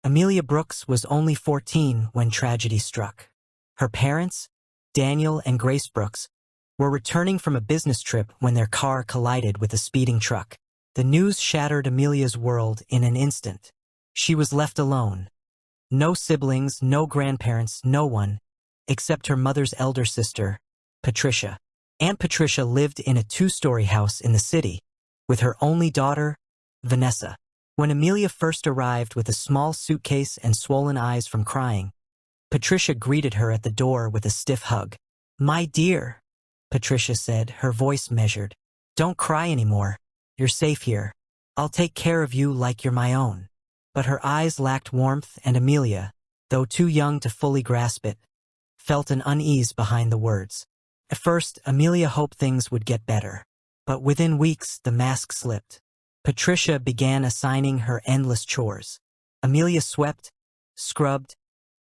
Amelia Brooks was only 14 when tragedy struck. Her parents, Daniel and Grace Brooks, were returning from a business trip when their car collided with a speeding truck. The news shattered Amelia's world in an instant. She was left alone. No siblings, no grandparents, no one, except her mother's elder sister, Patricia. Aunt Patricia lived in a two-story house in the city, with her only daughter, Vanessa. When Amelia first arrived with a small suitcase and swollen eyes from crying, Patricia greeted her at the door with a stiff hug. "My dear," Patricia said, her voice measured. "Don't cry anymore. You're safe here. I'll take care of you like you're my own." But her eyes lacked warmth, and Amelia, though too young to fully grasp it, felt an unease behind the words. At first, Amelia hoped things would get better. But within weeks, the mask slipped. Patricia began assigning her endless chores. Amelia swept, scrubbed,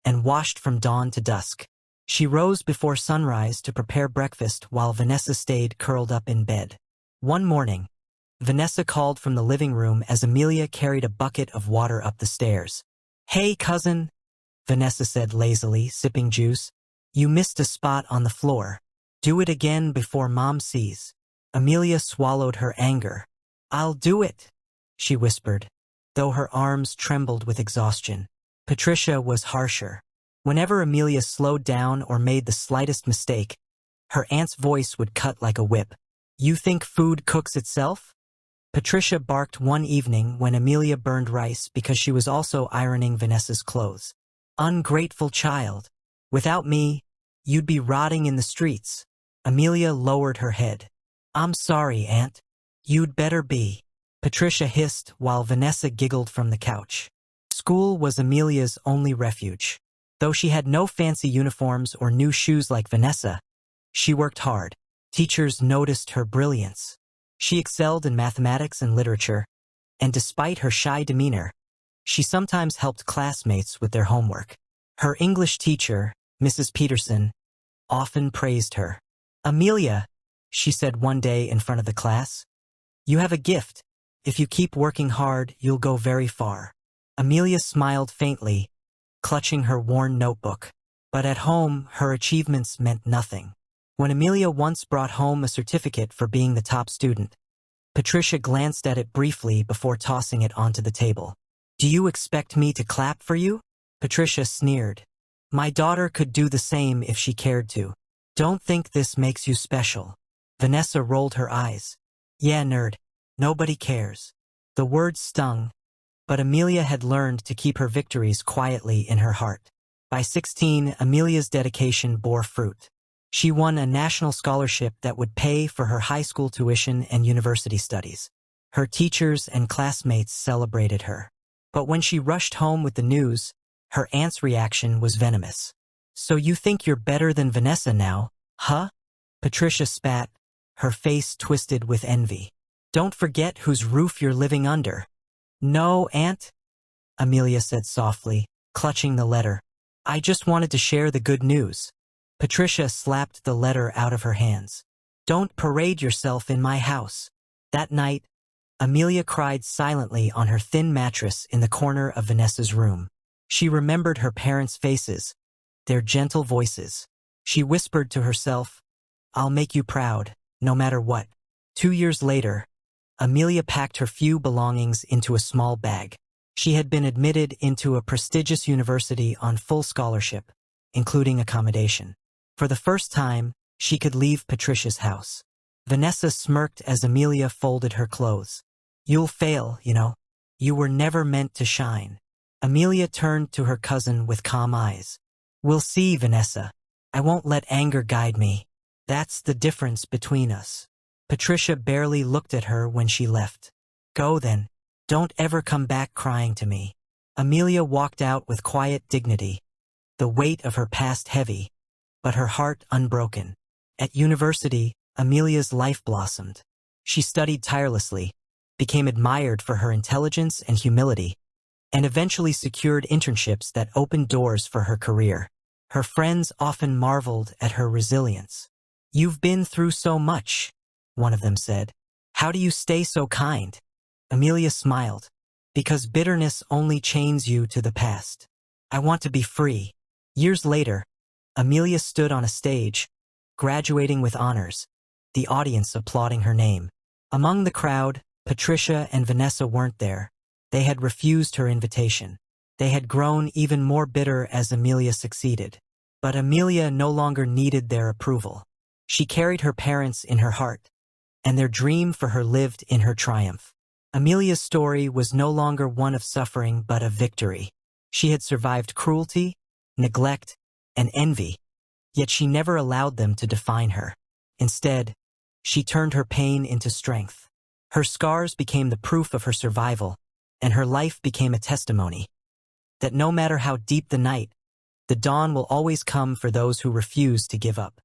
and washed from dawn to dusk. She rose before sunrise to prepare breakfast while Vanessa stayed curled up in bed. One morning, Vanessa called from the living room as Amelia carried a bucket of water up the stairs. "Hey, cousin," Vanessa said lazily, sipping juice. "You missed a spot on the floor. Do it again before Mom sees." Amelia swallowed her anger. "I'll do it," she whispered, though her arms trembled with exhaustion. Patricia was harsher. Whenever Amelia slowed down or made the slightest mistake, her aunt's voice would cut like a whip. "You think food cooks itself?" Patricia barked one evening when Amelia burned rice because she was also ironing Vanessa's clothes. "Ungrateful child. Without me, you'd be rotting in the streets." Amelia lowered her head. "I'm sorry, Aunt. You'd better be," Patricia hissed while Vanessa giggled from the couch. School was Amelia's only refuge. Though she had no fancy uniforms or new shoes like Vanessa, she worked hard. Teachers noticed her brilliance. She excelled in mathematics and literature, and despite her shy demeanor, she sometimes helped classmates with their homework. Her English teacher, Mrs. Peterson, often praised her. "Amelia," she said one day in front of the class, "you have a gift. If you keep working hard, you'll go very far." Amelia smiled faintly, clutching her worn notebook. But at home, her achievements meant nothing. When Amelia once brought home a certificate for being the top student, Patricia glanced at it briefly before tossing it onto the table. "Do you expect me to clap for you?" Patricia sneered. "My daughter could do the same if she cared to. Don't think this makes you special." Vanessa rolled her eyes. "Yeah, nerd. Nobody cares." The words stung, but Amelia had learned to keep her victories quietly in her heart. By 16, Amelia's dedication bore fruit. She won a national scholarship that would pay for her high school tuition and university studies. Her teachers and classmates celebrated her. But when she rushed home with the news, her aunt's reaction was venomous. "So you think you're better than Vanessa now, huh?" Patricia spat, her face twisted with envy. "Don't forget whose roof you're living under." "No, Aunt," Amelia said softly, clutching the letter. "I just wanted to share the good news." Patricia slapped the letter out of her hands. "Don't parade yourself in my house." That night, Amelia cried silently on her thin mattress in the corner of Vanessa's room. She remembered her parents' faces, their gentle voices. She whispered to herself, "I'll make you proud, no matter what." 2 years later, Amelia packed her few belongings into a small bag. She had been admitted into a prestigious university on full scholarship, including accommodation. For the first time, she could leave Patricia's house. Vanessa smirked as Amelia folded her clothes. "You'll fail, you know. You were never meant to shine." Amelia turned to her cousin with calm eyes. "We'll see, Vanessa. I won't let anger guide me. That's the difference between us." Patricia barely looked at her when she left. "Go then. Don't ever come back crying to me." Amelia walked out with quiet dignity, the weight of her past heavy, but her heart unbroken. At university, Amelia's life blossomed. She studied tirelessly, became admired for her intelligence and humility, and eventually secured internships that opened doors for her career. Her friends often marveled at her resilience. "You've been through so much," one of them said. "How do you stay so kind?" Amelia smiled. Because bitterness only chains you to the past. I want to be free. Years later, Amelia stood on a stage, graduating with honors, the audience applauding her name. Among the crowd, Patricia and Vanessa weren't there. They had refused her invitation. They had grown even more bitter as Amelia succeeded. But Amelia no longer needed their approval. She carried her parents in her heart, and their dream for her lived in her triumph. Amelia's story was no longer one of suffering but of victory. She had survived cruelty, neglect, and envy, yet she never allowed them to define her. Instead, she turned her pain into strength. Her scars became the proof of her survival, and her life became a testimony that no matter how deep the night, the dawn will always come for those who refuse to give up.